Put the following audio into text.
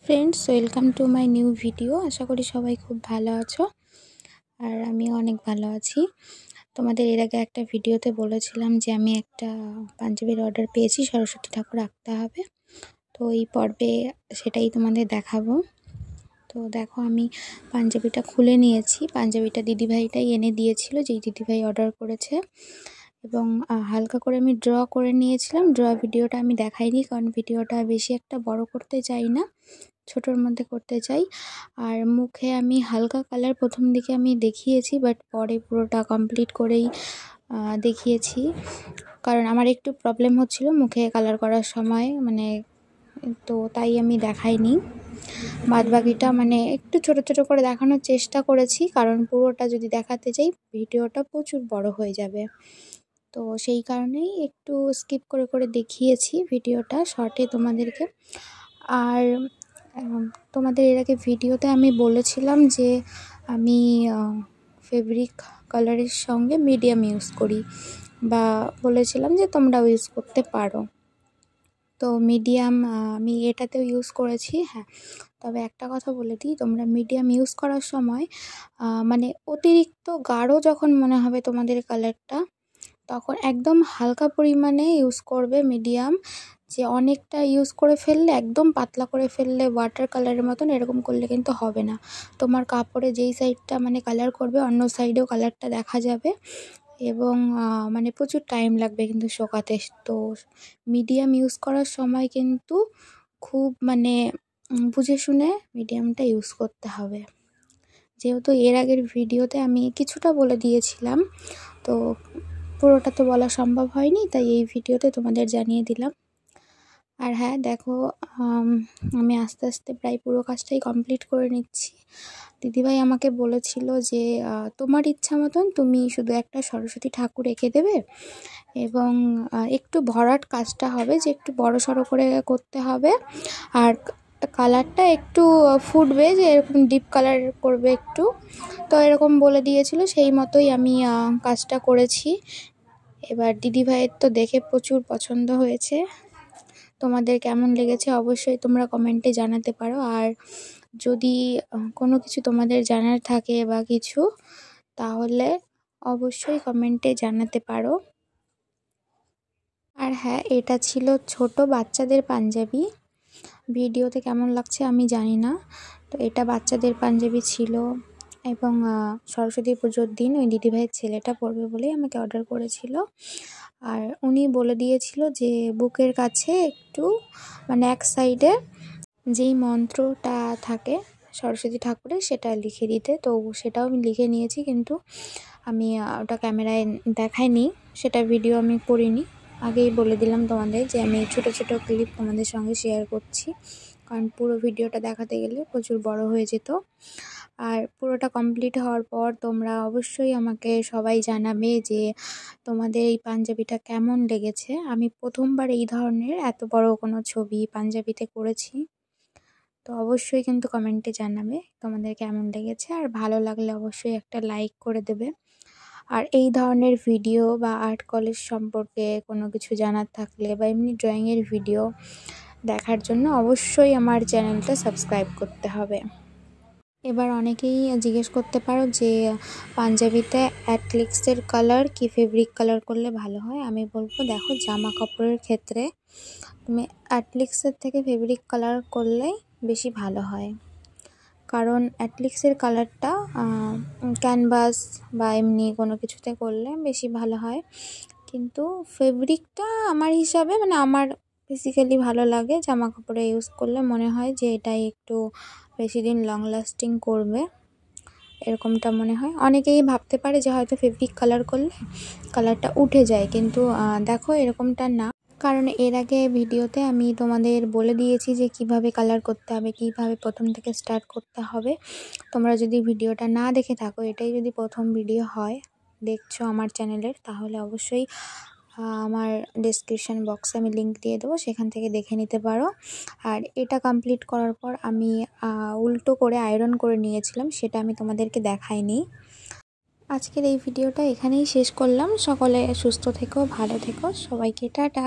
Friends welcome to my new video. আশা করি সবাই খুব ভালো আছো আর আমিও অনেক ভালো আছি। তোমাদের এর আগে একটা ভিডিওতে বলেছিলাম যে আমি একটা পাঞ্জাবির অর্ডার পেয়েছি, সরস্বতী ঠাকুর আঁকতে হবে। তো এই পর্বে সেটাই তোমাদের দেখাবো। তো দেখো আমি পাঞ্জাবিটা খুলে নিয়েছি। পাঞ্জাবিটা দিদিভাইটাই এনে দিয়েছিল, যেই দিদিভাই অর্ডার করেছে। এবং হালকা করে আমি ড্র করে নিয়েছিলাম। ড্র ভিডিওটা আমি দেখাইনি, কারণ ভিডিওটা বেশি একটা বড় করতে চাই না, ছোটোর মধ্যে করতে চাই। আর মুখে আমি হালকা কালার প্রথম দিকে আমি দেখিয়েছি, বাট পরে পুরোটা কমপ্লিট করেই দেখিয়েছি, কারণ আমার একটু প্রবলেম হচ্ছিল মুখে কালার করার সময়, তো তাই আমি দেখাইনি। বাদবাকিটা একটু ছোট ছোট করে দেখানোর চেষ্টা করেছি, কারণ পুরোটা যদি দেখাতে চাই ভিডিওটা প্রচুর বড় হয়ে যাবে। তো সেই কারণেই একটু স্কিপ করে করে দেখিয়েছি ভিডিওটা শর্টে তোমাদেরকে। আর তোমাদের এর আগে ভিডিওতে আমি বলেছিলাম যে আমি ফেব্রিক কালারের সঙ্গে মিডিয়াম ইউজ করি, বা বলেছিলাম যে তোমরাও ইউজ করতে পারো। তো মিডিয়াম আমি এটাতেও ইউজ করেছি। হ্যাঁ, তবে একটা কথা বলে দিই, তোমরা মিডিয়াম ইউজ করার সময় অতিরিক্ত গাঢ় যখন মনে হবে তোমাদের কালারটা, তখন একদম হালকা পরিমাণে ইউজ করবে মিডিয়াম। যে অনেকটা ইউজ করে ফেললে, একদম পাতলা করে ফেললে ওয়াটার কালারের মতন, এরকম করলে কিন্তু হবে না। তোমার কাপড়ে যেই সাইডটা কালার করবে, অন্য সাইডেও কালারটা দেখা যাবে, এবং প্রচুর টাইম লাগবে কিন্তু শোকাতে। তো মিডিয়াম ইউজ করার সময় কিন্তু খুব বুঝে শুনে মিডিয়ামটা ইউজ করতে হবে। যেহেতু এর আগের ভিডিওতে আমি কিছুটা বলে দিয়েছিলাম, তো পুরোটা তো বলা সম্ভব হয়নি, তাই এই ভিডিওতে তোমাদের জানিয়ে দিলাম। আর হ্যাঁ দেখো, আমি আস্তে আস্তে প্রায় পুরো কাজটাই কমপ্লিট করে নিচ্ছি। দিদিভাই আমাকে বলেছিল যে তোমার ইচ্ছা মতন তুমি শুধু একটা সরস্বতী ঠাকুর এঁকে দেবে, এবং একটু ভরাট কাজটা হবে, যে একটু বড়সড় করে করতে হবে, আর কালারটা একটু ফুটবে, যে এরকম ডিপ কালার করবে একটু। তো এরকম বলে দিয়েছিল, সেই মতোই আমি কাজটা করেছি। এবার দিদিভাইয়ের তো দেখে প্রচুর পছন্দ হয়েছে। তোমাদের কেমন লেগেছে অবশ্যই তোমরা কমেন্টে জানাতে পারো। আর যদি কোনো কিছু তোমাদের জানার থাকে বা কিছু, তাহলে অবশ্যই কমেন্টে জানাতে পারো। আর হ্যাঁ, এটা ছিল ছোট বাচ্চাদের পাঞ্জাবি। ভিডিওতে কেমন লাগছে আমি জানি না। তো এটা বাচ্চাদের পাঞ্জাবি ছিল, এবং সরস্বতী পুজোর দিন ওই দিদিভাইয়ের ছেলেটা পরবে বলেই আমাকে অর্ডার করেছিল। আর উনি বলে দিয়েছিল যে বুকের কাছে একটু এক সাইডে যেই মন্ত্রটা থাকে সরস্বতী ঠাকুরের, সেটা লিখে দিতে। তো সেটাও আমি লিখে নিয়েছি, কিন্তু আমি ওটা ক্যামেরায় দেখাইনি, সেটা ভিডিও আমি করিনি। আগেই বলে দিলাম তোমাদের যে আমি ছোটো ছোটো ক্লিপ তোমাদের সঙ্গে শেয়ার করছি, কারণ পুরো ভিডিওটা দেখাতে গেলে প্রচুর বড় হয়ে যেত। আর পুরোটা কমপ্লিট হওয়ার পর তোমরা অবশ্যই আমাকে সবাই জানাবে যে তোমাদের এই পাঞ্জাবিটা কেমন লেগেছে। আমি প্রথমবার এই ধরনের এত বড় কোনো ছবি পাঞ্জাবিতে করেছি। তো অবশ্যই কিন্তু কমেন্টে জানাবে তোমাদের কেমন লেগেছে, আর ভালো লাগলে অবশ্যই একটা লাইক করে দেবে। আর এই ধরনের ভিডিও বা আর্ট কলেজ সম্পর্কে কোনো কিছু জানার থাকলে, বা এমনি ড্রয়িংয়ের ভিডিও দেখার জন্য অবশ্যই আমার চ্যানেলটা সাবস্ক্রাইব করতে হবে। এবার অনেকেই জিজ্ঞেস করতে পারো যে পাঞ্জাবিতে অ্যাক্রিলিক্সের কালার কি ফেব্রিক কালার করলে ভালো হয়। আমি বলবো, দেখো জামা কাপড়ের ক্ষেত্রে তুমি অ্যাক্রিলিক্সের থেকে ফেব্রিক কালার করলেই বেশি ভালো হয়, কারণ অ্যাক্রিলিক্সের কালারটা ক্যানভাস বা এমনি কোনো কিছুতে করলে বেশি ভালো হয়। কিন্তু ফেব্রিকটা আমার হিসাবে আমার বেসিক্যালি ভালো লাগে জামা কাপড়ে ইউজ করলে, মনে হয় যে এটাই একটু বেশি দিন লং লাস্টিং করবে, এরকমটা মনে হয়। অনেকেই ভাবতে পারে যে হয়তো ফেব্রিক কালার করলে কালারটা উঠে যায়, কিন্তু দেখো এরকমটা না, কারণ এর আগে ভিডিওতে আমি তোমাদের বলে দিয়েছি যে কিভাবে কালার করতে হবে, কিভাবে প্রথম থেকে স্টার্ট করতে হবে। তোমরা যদি ভিডিওটা না দেখে থাকো, এটাই যদি প্রথম ভিডিও হয় দেখছো আমার চ্যানেলের, তাহলে অবশ্যই আমার ডেসক্রিপশান বক্সে আমি লিঙ্ক দিয়ে দেবো, সেখান থেকে দেখে নিতে পারো। আর এটা কমপ্লিট করার পর আমি উল্টো করে আয়রন করে নিয়েছিলাম, সেটা আমি তোমাদেরকে দেখাইনি। আজকের এই ভিডিওটা এখানেই শেষ করলাম। সকলে সুস্থ থেকো, ভালো থেকো, সবাইকে টাটা।